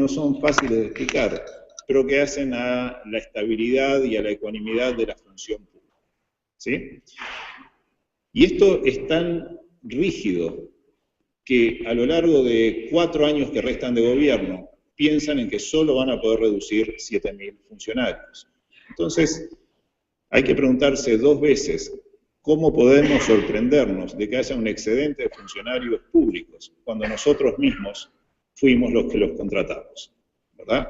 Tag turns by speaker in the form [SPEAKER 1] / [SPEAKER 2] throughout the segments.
[SPEAKER 1] no son fáciles de explicar, pero que hacen a la estabilidad y a la ecuanimidad de la función pública. ¿Sí? Y esto es tan rígido que a lo largo de 4 años que restan de gobierno, piensan en que solo van a poder reducir 7.000 funcionarios. Entonces, hay que preguntarse 2 veces cómo podemos sorprendernos de que haya un excedente de funcionarios públicos cuando nosotros mismos fuimos los que los contratamos, ¿verdad?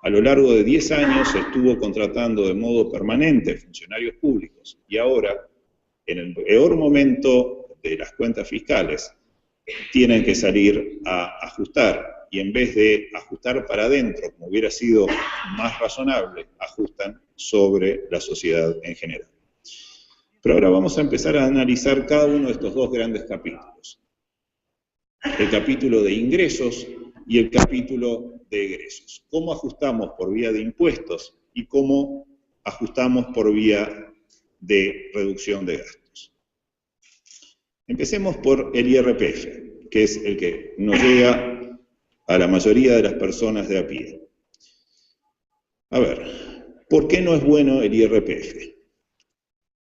[SPEAKER 1] A lo largo de 10 años se estuvo contratando de modo permanente funcionarios públicos y ahora, en el peor momento de las cuentas fiscales, tienen que salir a ajustar, y en vez de ajustar para adentro, como hubiera sido más razonable, ajustan sobre la sociedad en general. Pero ahora vamos a empezar a analizar cada uno de estos 2 grandes capítulos. El capítulo de ingresos y el capítulo de egresos. ¿Cómo ajustamos por vía de impuestos y cómo ajustamos por vía de reducción de gastos? Empecemos por el IRPF, que es el que nos llega a la mayoría de las personas de a pie. A ver, ¿por qué no es bueno el IRPF?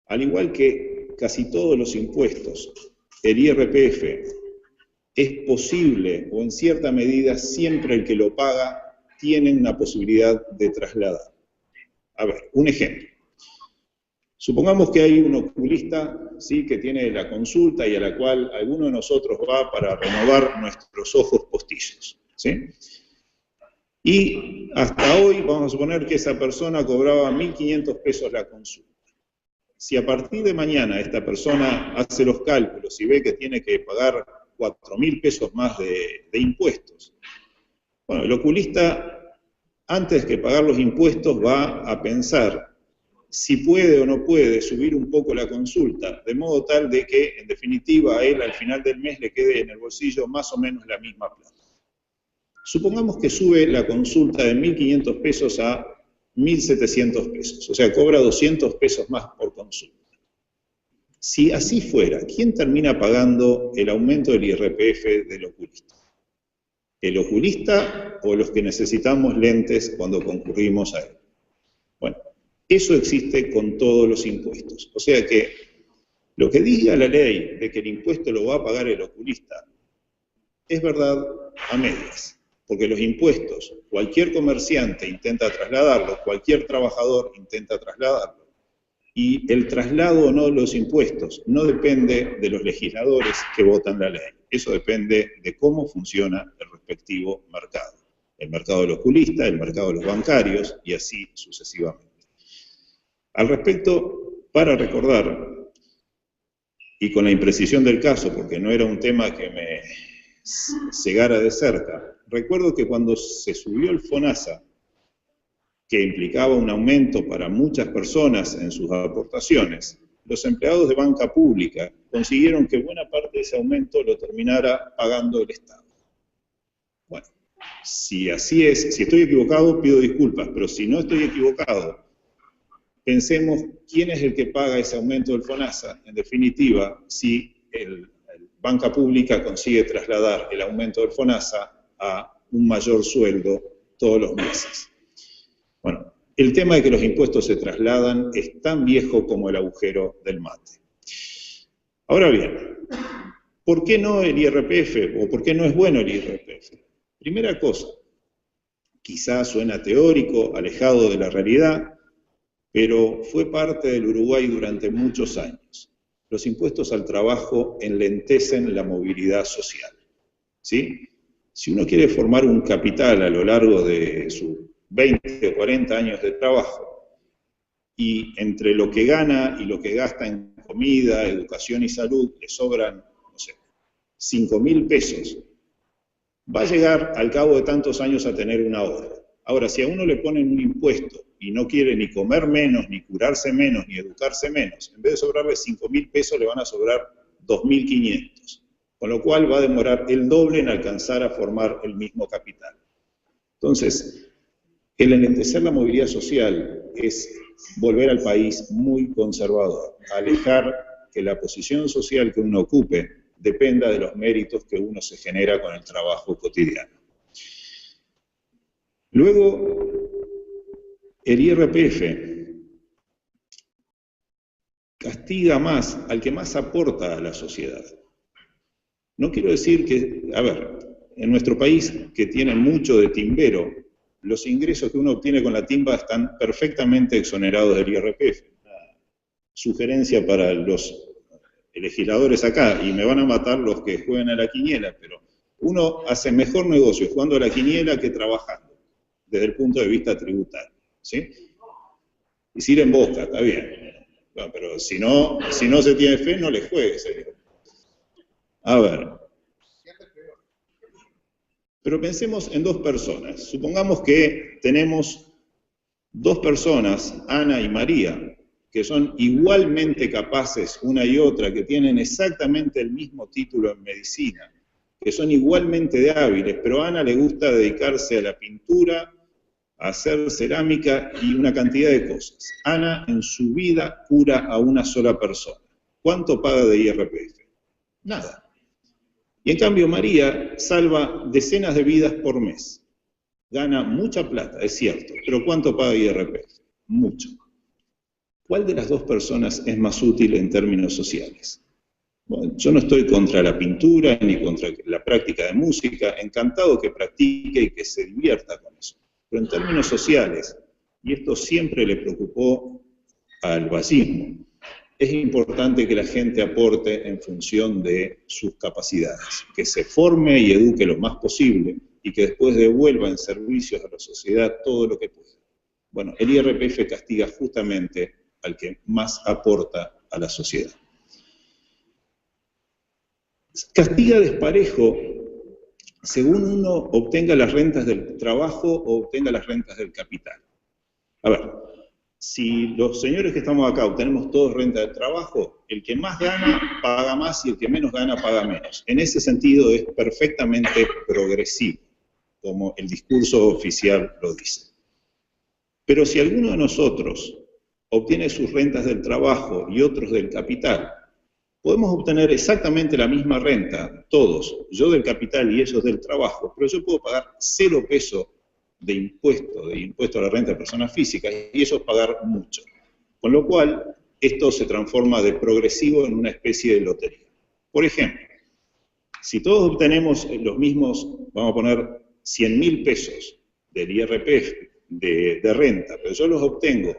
[SPEAKER 1] Al igual que casi todos los impuestos, el IRPF es posible, o en cierta medida siempre el que lo paga tiene una posibilidad de trasladar. A ver, un ejemplo. Supongamos que hay un oculista, ¿sí?, que tiene la consulta y a la cual alguno de nosotros va para renovar nuestros ojos postizos, ¿sí? Y hasta hoy vamos a suponer que esa persona cobraba 1.500 pesos la consulta. Si a partir de mañana esta persona hace los cálculos y ve que tiene que pagar 4.000 pesos más de impuestos, bueno, el oculista, antes que pagar los impuestos, va a pensar si puede o no puede subir un poco la consulta, de modo tal de que, en definitiva, a él al final del mes le quede en el bolsillo más o menos la misma plata. Supongamos que sube la consulta de 1.500 pesos a 1.700 pesos, o sea, cobra 200 pesos más por consulta. Si así fuera, ¿quién termina pagando el aumento del IRPF del oculista? ¿El oculista o los que necesitamos lentes cuando concurrimos a él? Bueno, eso existe con todos los impuestos. O sea que lo que diga la ley de que el impuesto lo va a pagar el oculista es verdad a medias. Porque los impuestos, cualquier comerciante intenta trasladarlos, cualquier trabajador intenta trasladarlos. Y el traslado o no de los impuestos no depende de los legisladores que votan la ley. Eso depende de cómo funciona el respectivo mercado. El mercado del oculista, el mercado de los bancarios y así sucesivamente. Al respecto, para recordar, y con la imprecisión del caso, porque no era un tema que me cegara de cerca, recuerdo que cuando se subió el FONASA, que implicaba un aumento para muchas personas en sus aportaciones, los empleados de banca pública consiguieron que buena parte de ese aumento lo terminara pagando el Estado. Bueno, si así es, si estoy equivocado, pido disculpas, pero si no estoy equivocado, pensemos quién es el que paga ese aumento del FONASA. En definitiva, si banca pública consigue trasladar el aumento del FONASA a un mayor sueldo todos los meses. Bueno, el tema de que los impuestos se trasladan es tan viejo como el agujero del mate. Ahora bien, ¿por qué no el IRPF? ¿O por qué no es bueno el IRPF? Primera cosa, quizás suena teórico, alejado de la realidad, pero fue parte del Uruguay durante muchos años. Los impuestos al trabajo enlentecen la movilidad social, ¿sí? Si uno quiere formar un capital a lo largo de sus 20 o 40 años de trabajo, y entre lo que gana y lo que gasta en comida, educación y salud, le sobran, no sé, 5.000 pesos, va a llegar al cabo de tantos años a tener un ahorro. Ahora, si a uno le ponen un impuesto y no quiere ni comer menos, ni curarse menos, ni educarse menos, en vez de sobrarle 5.000 pesos, le van a sobrar 2.500. Con lo cual va a demorar el doble en alcanzar a formar el mismo capital. Entonces, el enlentecer la movilidad social es volver al país muy conservador, alejar que la posición social que uno ocupe dependa de los méritos que uno se genera con el trabajo cotidiano. Luego, el IRPF castiga más al que más aporta a la sociedad. No quiero decir que, a ver, en nuestro país, que tiene mucho de timbero, los ingresos que uno obtiene con la timba están perfectamente exonerados del IRPF. Sugerencia para los legisladores acá, y me van a matar los que juegan a la quiniela, pero uno hace mejor negocio jugando a la quiniela que trabajando, desde el punto de vista tributario, ¿sí? Y si ir en boca, está bien. Bueno, pero si no se tiene fe, no le juegue, señor. A ver. Pero pensemos en dos personas. Supongamos que tenemos dos personas, Ana y María, que son igualmente capaces una y otra, que tienen exactamente el mismo título en medicina, que son igualmente de hábiles, pero a Ana le gusta dedicarse a la pintura, a hacer cerámica y una cantidad de cosas. Ana en su vida cura a una sola persona. ¿Cuánto paga de IRPF? Nada. Y en cambio María salva decenas de vidas por mes. Gana mucha plata, es cierto, pero ¿cuánto paga IRPF? Mucho. ¿Cuál de las dos personas es más útil en términos sociales? Bueno, yo no estoy contra la pintura ni contra la práctica de música, encantado que practique y que se divierta con eso. Pero en términos sociales, y esto siempre le preocupó al bajísmo, es importante que la gente aporte en función de sus capacidades, que se forme y eduque lo más posible y que después devuelva en servicios a la sociedad todo lo que pueda. Bueno, el IRPF castiga justamente al que más aporta a la sociedad. Castiga desparejo según uno obtenga las rentas del trabajo o obtenga las rentas del capital. A ver, si los señores que estamos acá obtenemos todos renta del trabajo, el que más gana paga más y el que menos gana paga menos. En ese sentido es perfectamente progresivo, como el discurso oficial lo dice. Pero si alguno de nosotros obtiene sus rentas del trabajo y otros del capital, podemos obtener exactamente la misma renta, todos, yo del capital y ellos del trabajo, pero yo puedo pagar 0 pesos de impuesto a la renta de personas físicas, y ellos pagar mucho. Con lo cual, esto se transforma de progresivo en una especie de lotería. Por ejemplo, si todos obtenemos los mismos, vamos a poner 100.000 pesos del IRPF de renta, pero yo los obtengo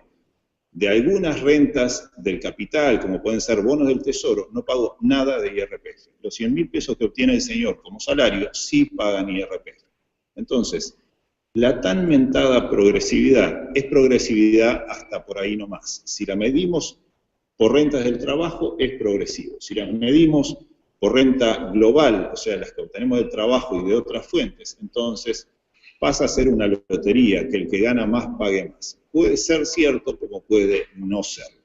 [SPEAKER 1] de algunas rentas del capital, como pueden ser bonos del tesoro, no pago nada de IRPF. Los 100.000 pesos que obtiene el señor como salario sí pagan IRPF. Entonces, la tan mentada progresividad es progresividad hasta por ahí nomás. Si la medimos por rentas del trabajo, es progresivo. Si la medimos por renta global, o sea, las que obtenemos del trabajo y de otras fuentes, entonces pasa a ser una lotería, que el que gana más pague más. Puede ser cierto como puede no serlo.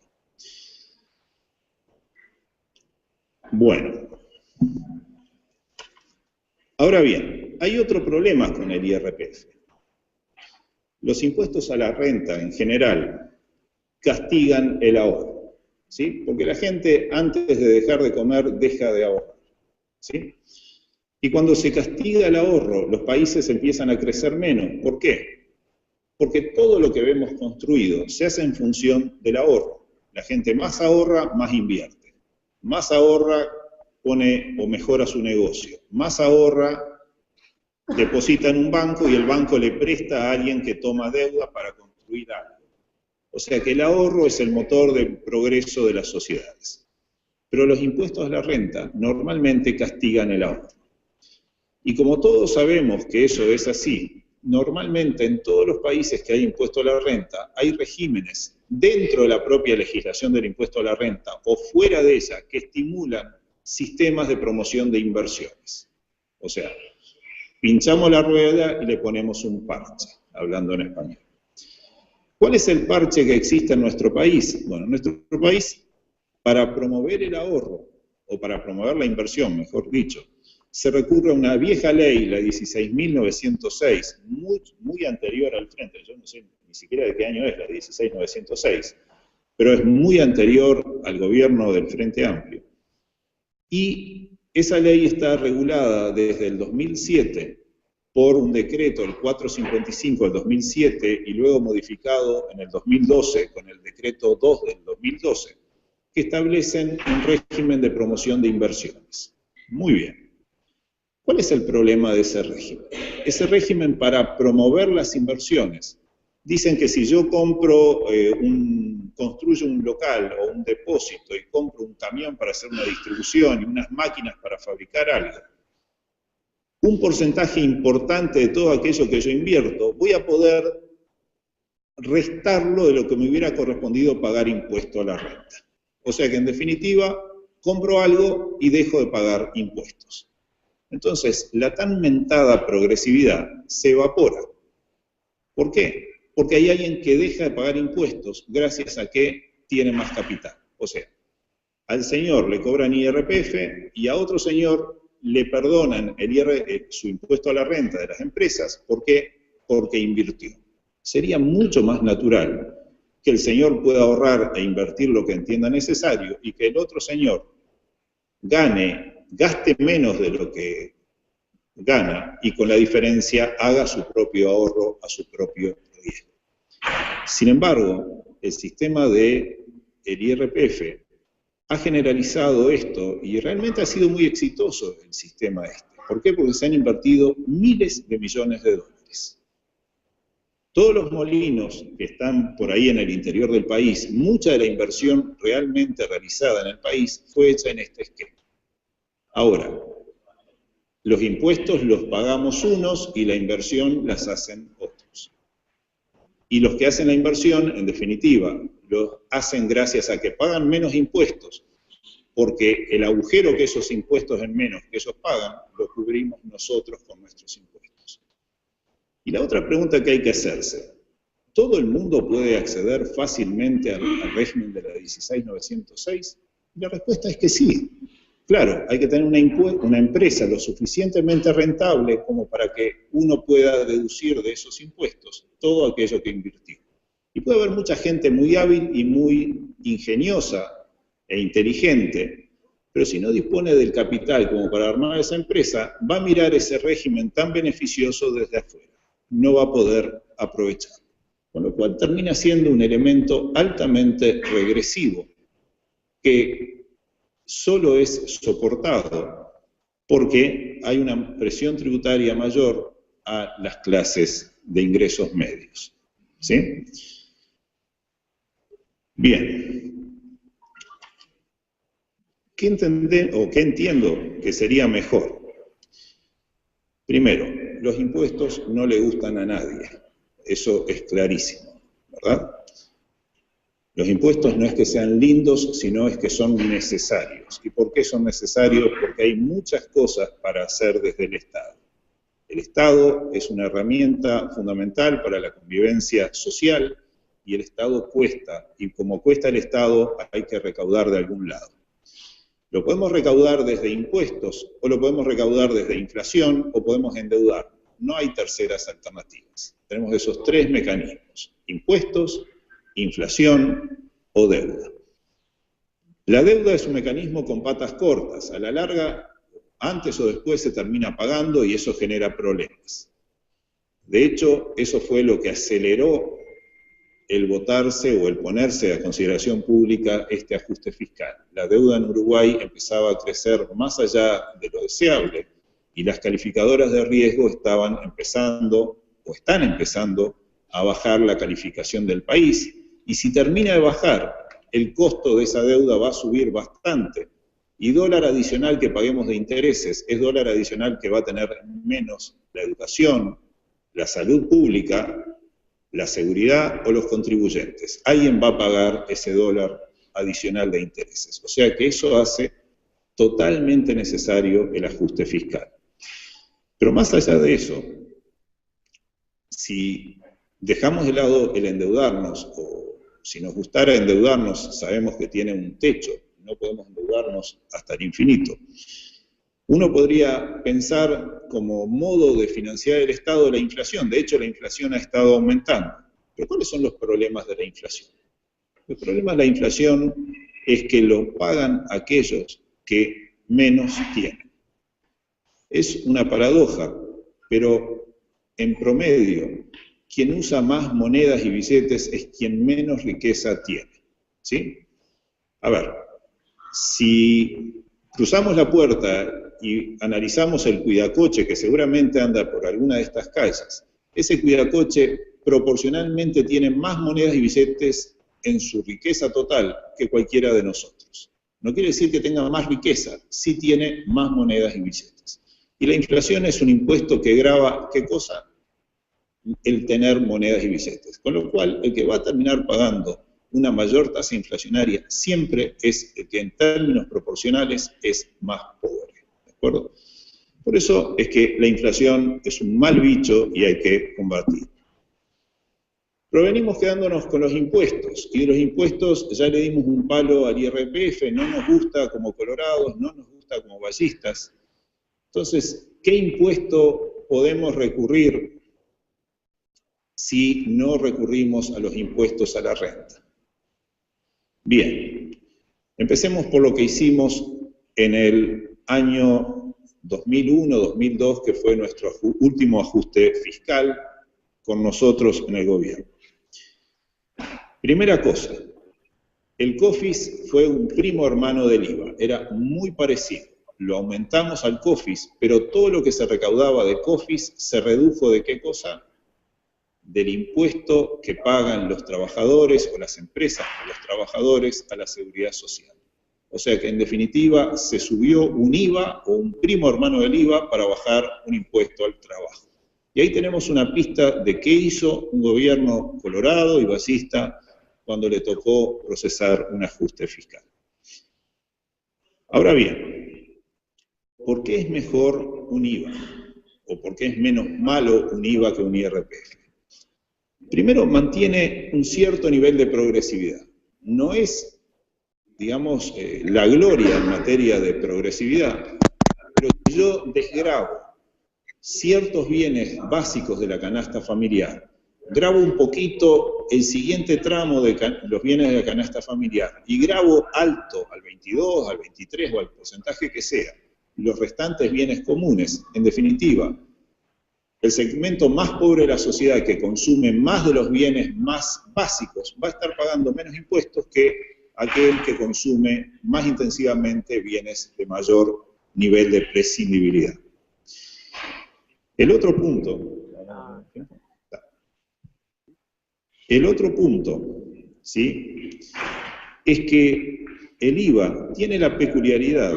[SPEAKER 1] Bueno. Ahora bien, hay otro problema con el IRPF. Los impuestos a la renta en general castigan el ahorro, ¿sí? Porque la gente antes de dejar de comer deja de ahorrar, ¿sí? Y cuando se castiga el ahorro, los países empiezan a crecer menos. ¿Por qué? Porque todo lo que vemos construido se hace en función del ahorro. La gente más ahorra, más invierte. Más ahorra, pone o mejora su negocio. Más ahorra, deposita en un banco y el banco le presta a alguien que toma deuda para construir algo. O sea que el ahorro es el motor del progreso de las sociedades. Pero los impuestos a la renta normalmente castigan el ahorro. Y como todos sabemos que eso es así, normalmente en todos los países que hay impuesto a la renta, hay regímenes dentro de la propia legislación del impuesto a la renta o fuera de ella que estimulan sistemas de promoción de inversiones. O sea, pinchamos la rueda y le ponemos un parche, hablando en español. ¿Cuál es el parche que existe en nuestro país? Bueno, en nuestro país, para promover el ahorro, o para promover la inversión, mejor dicho, se recurre a una vieja ley, la 16.906, muy anterior al frente, yo no sé ni siquiera de qué año es la 16.906, pero es muy anterior al gobierno del Frente Amplio. Y esa ley está regulada desde el 2007 por un decreto, el 455 del 2007, y luego modificado en el 2012 con el decreto 2 del 2012, que establecen un régimen de promoción de inversiones. Muy bien. ¿Cuál es el problema de ese régimen? Ese régimen, para promover las inversiones, dicen que si yo construyo un local o un depósito y compro un camión para hacer una distribución y unas máquinas para fabricar algo, un porcentaje importante de todo aquello que yo invierto, voy a poder restarlo de lo que me hubiera correspondido pagar impuesto a la renta. O sea que, en definitiva, compro algo y dejo de pagar impuestos. Entonces, la tan mentada progresividad se evapora. ¿Por qué? Porque hay alguien que deja de pagar impuestos gracias a que tiene más capital. O sea, al señor le cobran IRPF y a otro señor le perdonan su impuesto a la renta de las empresas. ¿Por qué? Porque invirtió. Sería mucho más natural que el señor pueda ahorrar e invertir lo que entienda necesario y que el otro señor gaste menos de lo que gana y con la diferencia haga su propio ahorro a su propio riesgo. Sin embargo, el sistema del IRPF ha generalizado esto y realmente ha sido muy exitoso el sistema este. ¿Por qué? Porque se han invertido miles de millones de dólares. Todos los molinos que están por ahí en el interior del país, mucha de la inversión realmente realizada en el país fue hecha en este esquema. Ahora, los impuestos los pagamos unos y la inversión las hacen otros. Y los que hacen la inversión, en definitiva, lo hacen gracias a que pagan menos impuestos, porque el agujero que esos impuestos en menos que ellos pagan, lo cubrimos nosotros con nuestros impuestos. Y la otra pregunta que hay que hacerse, ¿todo el mundo puede acceder fácilmente al régimen de la 16.906? Y la respuesta es que sí. Claro, hay que tener una empresa lo suficientemente rentable como para que uno pueda deducir de esos impuestos todo aquello que invirtió. Y puede haber mucha gente muy hábil y muy ingeniosa e inteligente, pero si no dispone del capital como para armar esa empresa, va a mirar ese régimen tan beneficioso desde afuera. No va a poder aprovecharlo. Con lo cual termina siendo un elemento altamente regresivo que solo es soportado porque hay una presión tributaria mayor a las clases de ingresos medios. ¿Sí? Bien. ¿Qué entiendo que sería mejor? Primero, los impuestos no le gustan a nadie. Eso es clarísimo, ¿verdad? Los impuestos no es que sean lindos, sino es que son necesarios. ¿Y por qué son necesarios? Porque hay muchas cosas para hacer desde el Estado. El Estado es una herramienta fundamental para la convivencia social y el Estado cuesta. Y como cuesta el Estado, hay que recaudar de algún lado. Lo podemos recaudar desde impuestos, o lo podemos recaudar desde inflación, o podemos endeudar. No hay terceras alternativas. Tenemos esos tres mecanismos: impuestos, inflación o deuda. La deuda es un mecanismo con patas cortas. A la larga, antes o después se termina pagando y eso genera problemas. De hecho, eso fue lo que aceleró el votarse o el ponerse a consideración pública este ajuste fiscal. La deuda en Uruguay empezaba a crecer más allá de lo deseable y las calificadoras de riesgo estaban empezando a bajar la calificación del país. Y si termina de bajar, el costo de esa deuda va a subir bastante. Y dólar adicional que paguemos de intereses es dólar adicional que va a tener menos la educación, la salud pública, la seguridad o los contribuyentes. Alguien va a pagar ese dólar adicional de intereses. O sea que eso hace totalmente necesario el ajuste fiscal. Pero más allá de eso, si dejamos de lado el endeudarnos, o si nos gustara endeudarnos, sabemos que tiene un techo, no podemos endeudarnos hasta el infinito. Uno podría pensar como modo de financiar el Estado la inflación. De hecho, la inflación ha estado aumentando. ¿Pero cuáles son los problemas de la inflación? El problema de la inflación es que lo pagan aquellos que menos tienen. Es una paradoja, pero en promedio, quien usa más monedas y billetes es quien menos riqueza tiene, ¿sí? A ver, si cruzamos la puerta y analizamos el cuidacoche que seguramente anda por alguna de estas calles, ese cuidacoche proporcionalmente tiene más monedas y billetes en su riqueza total que cualquiera de nosotros. No quiere decir que tenga más riqueza, sí tiene más monedas y billetes. Y la inflación es un impuesto que grava, ¿qué cosa? El tener monedas y billetes. Con lo cual, el que va a terminar pagando una mayor tasa inflacionaria siempre es el que en términos proporcionales es más pobre. ¿De acuerdo? Por eso es que la inflación es un mal bicho y hay que combatir. Pero venimos quedándonos con los impuestos, y de los impuestos ya le dimos un palo al IRPF, no nos gusta como colorados, no nos gusta como vallistas. Entonces, ¿qué impuesto podemos recurrir si no recurrimos a los impuestos a la renta? Bien, empecemos por lo que hicimos en el año 2001-2002, que fue nuestro último ajuste fiscal con nosotros en el gobierno. Primera cosa, el COFIS fue un primo hermano del IVA, era muy parecido. Lo aumentamos al COFIS, pero todo lo que se recaudaba de COFIS se redujo ¿de qué cosa? Del impuesto que pagan los trabajadores o las empresas o los trabajadores a la seguridad social. O sea que en definitiva se subió un IVA o un primo hermano del IVA para bajar un impuesto al trabajo. Y ahí tenemos una pista de qué hizo un gobierno colorado y ballista cuando le tocó procesar un ajuste fiscal. Ahora bien, ¿por qué es mejor un IVA? ¿O por qué es menos malo un IVA que un IRPF? Primero, mantiene un cierto nivel de progresividad. No es, digamos, la gloria en materia de progresividad, pero si yo desgravo ciertos bienes básicos de la canasta familiar, grabo un poquito el siguiente tramo de los bienes de la canasta familiar y grabo alto al 22, al 23 o al porcentaje que sea, los restantes bienes comunes, en definitiva, el segmento más pobre de la sociedad que consume más de los bienes más básicos va a estar pagando menos impuestos que aquel que consume más intensivamente bienes de mayor nivel de prescindibilidad. El otro punto, ¿sí?, es que el IVA tiene la peculiaridad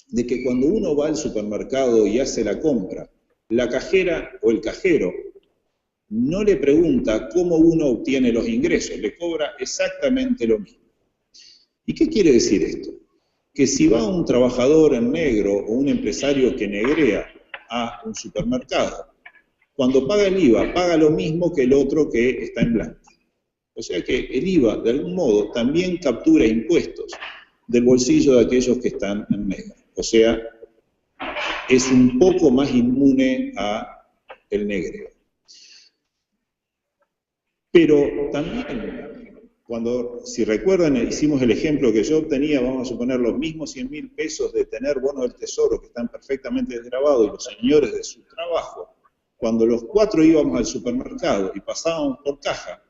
[SPEAKER 1] de que cuando uno va al supermercado y hace la compra, la cajera o el cajero no le pregunta cómo uno obtiene los ingresos, le cobra exactamente lo mismo. ¿Y qué quiere decir esto? Que si va un trabajador en negro o un empresario que negrea a un supermercado, cuando paga el IVA, paga lo mismo que el otro que está en blanco. O sea que el IVA, de algún modo, también captura impuestos del bolsillo de aquellos que están en negro. O sea, es un poco más inmune a el negreo. Pero también, si recuerdan, hicimos el ejemplo que yo obtenía, vamos a suponer, los mismos 100.000 pesos de tener bonos del Tesoro que están perfectamente desgravados y los señores de su trabajo, cuando los 4 íbamos al supermercado y pasábamos por caja,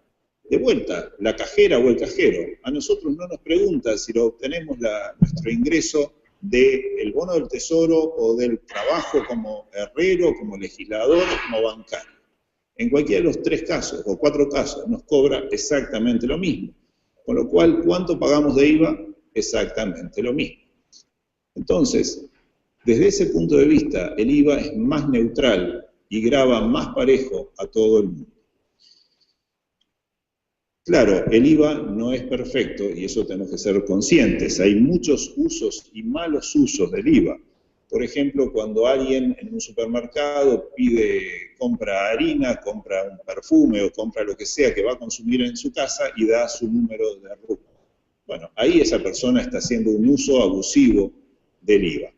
[SPEAKER 1] de vuelta, la cajera o el cajero, a nosotros no nos pregunta si lo obtenemos nuestro ingreso del bono del Tesoro o del trabajo como herrero, como legislador, como bancario. En cualquiera de los 3 casos o 4 casos nos cobra exactamente lo mismo. Con lo cual, ¿cuánto pagamos de IVA? Exactamente lo mismo. Entonces, desde ese punto de vista, el IVA es más neutral y grava más parejo a todo el mundo. Claro, el IVA no es perfecto y eso tenemos que ser conscientes. Hay muchos usos y malos usos del IVA. Por ejemplo, cuando alguien en un supermercado compra harina, compra un perfume o compra lo que sea que va a consumir en su casa y da su número de RUT. Bueno, ahí esa persona está haciendo un uso abusivo del IVA.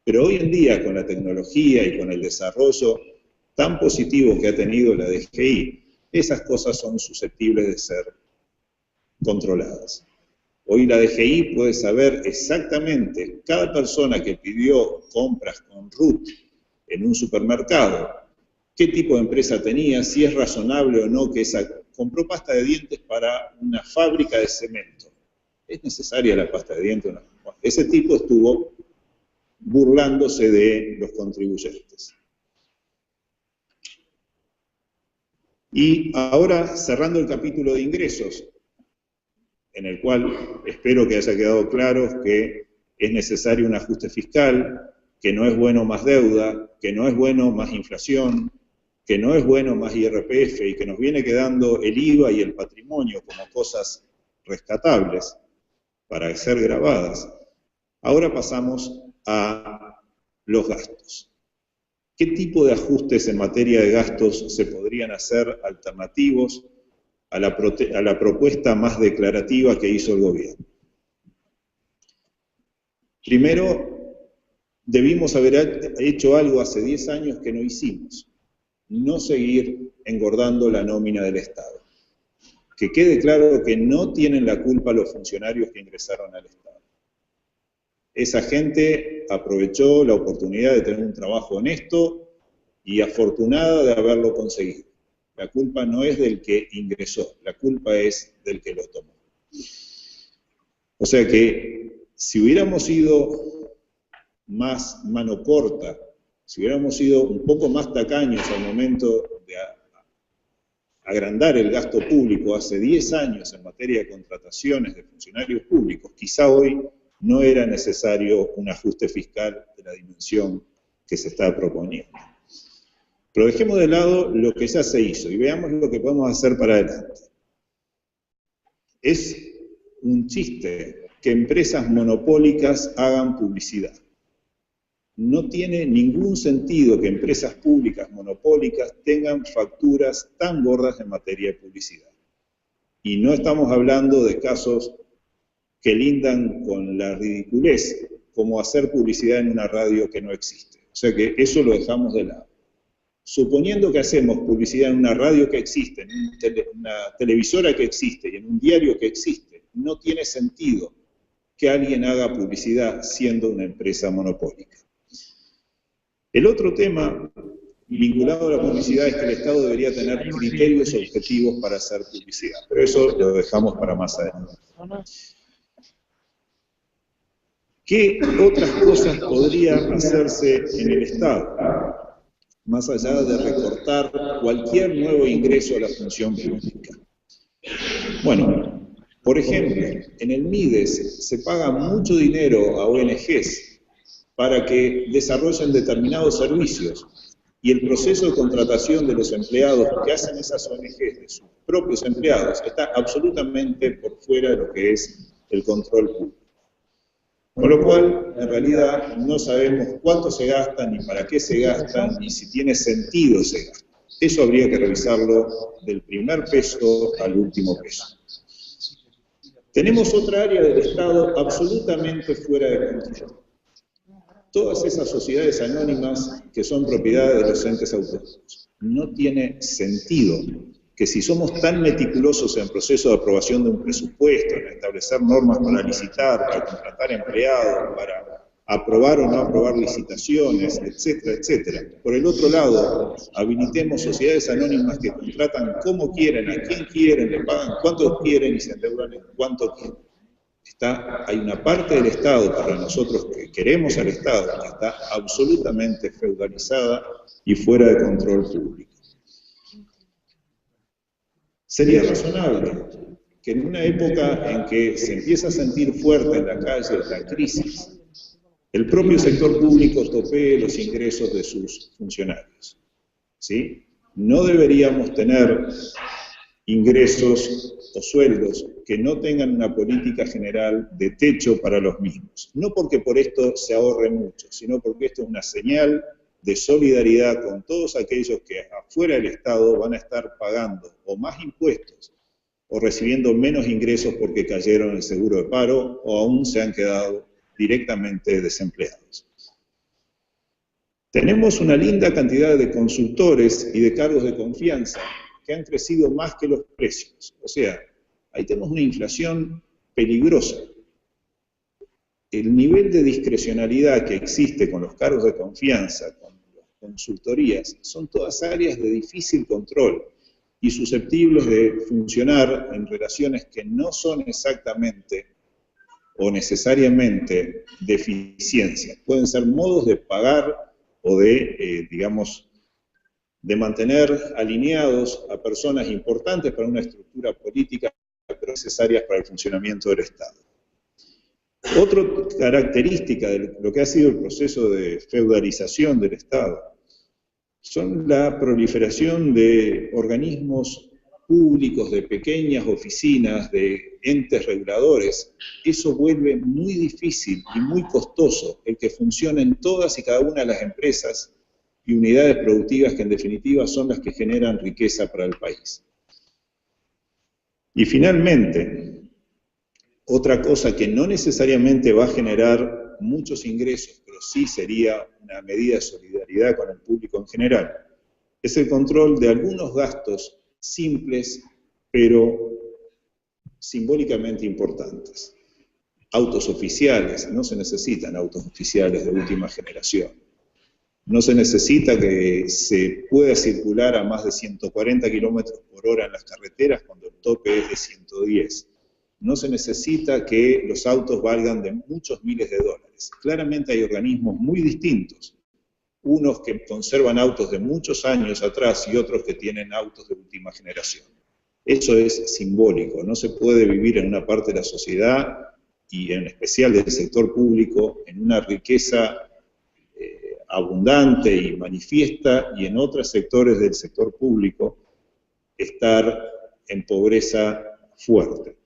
[SPEAKER 1] Pero hoy en día, con la tecnología y con el desarrollo tan positivo que ha tenido la DGI, esas cosas son susceptibles de ser controladas. Hoy la DGI puede saber exactamente, cada persona que pidió compras con RUT en un supermercado, qué tipo de empresa tenía, si es razonable o no que compró pasta de dientes para una fábrica de cemento. ¿Es necesaria la pasta de dientes? Ese tipo estuvo burlándose de los contribuyentes. Y ahora, cerrando el capítulo de ingresos, en el cual espero que haya quedado claro que es necesario un ajuste fiscal, que no es bueno más deuda, que no es bueno más inflación, que no es bueno más IRPF y que nos viene quedando el IVA y el patrimonio como cosas rescatables para ser grabadas. Ahora pasamos a los gastos. ¿Qué tipo de ajustes en materia de gastos se podrían hacer alternativos a la propuesta más declarativa que hizo el gobierno? Primero, debimos haber hecho algo hace 10 años que no hicimos. No seguir engordando la nómina del Estado. Que quede claro que no tienen la culpa los funcionarios que ingresaron al Estado. Esa gente aprovechó la oportunidad de tener un trabajo honesto y afortunada de haberlo conseguido. La culpa no es del que ingresó, la culpa es del que lo tomó. O sea que si hubiéramos sido más mano corta, si hubiéramos sido un poco más tacaños al momento de agrandar el gasto público hace 10 años en materia de contrataciones de funcionarios públicos, quizá hoy no era necesario un ajuste fiscal de la dimensión que se está proponiendo. Pero dejemos de lado lo que ya se hizo y veamos lo que podemos hacer para adelante. Es un chiste que empresas monopólicas hagan publicidad. No tiene ningún sentido que empresas públicas monopólicas tengan facturas tan gordas en materia de publicidad. Y no estamos hablando de casos que lindan con la ridiculez, como hacer publicidad en una radio que no existe. O sea que eso lo dejamos de lado. Suponiendo que hacemos publicidad en una radio que existe, en una televisora que existe y en un diario que existe, no tiene sentido que alguien haga publicidad siendo una empresa monopólica. El otro tema vinculado a la publicidad es que el Estado debería tener criterios objetivos para hacer publicidad, pero eso lo dejamos para más adelante. ¿Qué otras cosas podría hacerse en el Estado, más allá de recortar cualquier nuevo ingreso a la función pública? Bueno, por ejemplo, en el MIDES se paga mucho dinero a ONGs para que desarrollen determinados servicios y el proceso de contratación de los empleados que hacen esas ONGs de sus propios empleados está absolutamente por fuera de lo que es el control público. Con lo cual, en realidad, no sabemos cuánto se gastan, ni para qué se gastan, ni si tiene sentido ese gasto. Eso habría que revisarlo del primer peso al último peso. Tenemos otra área del Estado absolutamente fuera de control. Todas esas sociedades anónimas que son propiedad de los entes autónomos. No tiene sentido que si somos tan meticulosos en el proceso de aprobación de un presupuesto, en establecer normas para licitar, para contratar empleados, para aprobar o no aprobar licitaciones, etcétera, etcétera. Por el otro lado, habilitemos sociedades anónimas que contratan como quieren, a quien quieren, le pagan cuánto quieren y se endeudan en cuánto quieren. Hay una parte del Estado, para nosotros que queremos al Estado, que está absolutamente feudalizada y fuera de control público. Sería razonable que en una época en que se empieza a sentir fuerte en la calle la crisis, el propio sector público topee los ingresos de sus funcionarios. ¿Sí? No deberíamos tener ingresos o sueldos que no tengan una política general de techo para los mismos. No porque por esto se ahorre mucho, sino porque esto es una señal de solidaridad con todos aquellos que afuera del Estado van a estar pagando o más impuestos o recibiendo menos ingresos porque cayeron en el seguro de paro o aún se han quedado directamente desempleados. Tenemos una linda cantidad de consultores y de cargos de confianza que han crecido más que los precios. O sea, ahí tenemos una inflación peligrosa. El nivel de discrecionalidad que existe con los cargos de confianza, con los consultorías, son todas áreas de difícil control y susceptibles de funcionar en relaciones que no son exactamente o necesariamente de eficiencia. Pueden ser modos de pagar o de, digamos, de mantener alineados a personas importantes para una estructura política, pero necesarias para el funcionamiento del Estado. Otra característica de lo que ha sido el proceso de feudalización del Estado son la proliferación de organismos públicos, de pequeñas oficinas, de entes reguladores. Eso vuelve muy difícil y muy costoso el que funcionen todas y cada una de las empresas y unidades productivas que en definitiva son las que generan riqueza para el país. Y finalmente, otra cosa que no necesariamente va a generar muchos ingresos, pero sí sería una medida de solidaridad con el público en general, es el control de algunos gastos simples, pero simbólicamente importantes. Autos oficiales, no se necesitan autos oficiales de última generación. No se necesita que se pueda circular a más de 140 kilómetros por hora en las carreteras cuando el tope es de 110. No se necesita que los autos valgan de muchos miles de dólares. Claramente hay organismos muy distintos. Unos que conservan autos de muchos años atrás y otros que tienen autos de última generación. Eso es simbólico. No se puede vivir en una parte de la sociedad, y en especial del sector público, en una riqueza abundante y manifiesta, y en otros sectores del sector público estar en pobreza fuerte.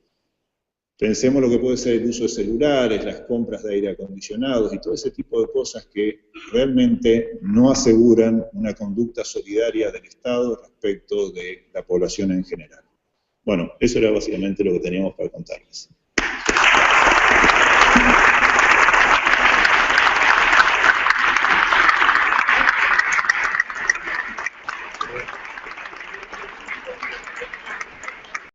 [SPEAKER 1] Pensemos lo que puede ser el uso de celulares, las compras de aire acondicionados y todo ese tipo de cosas que realmente no aseguran una conducta solidaria del Estado respecto de la población en general. Bueno, eso era básicamente lo que teníamos para contarles.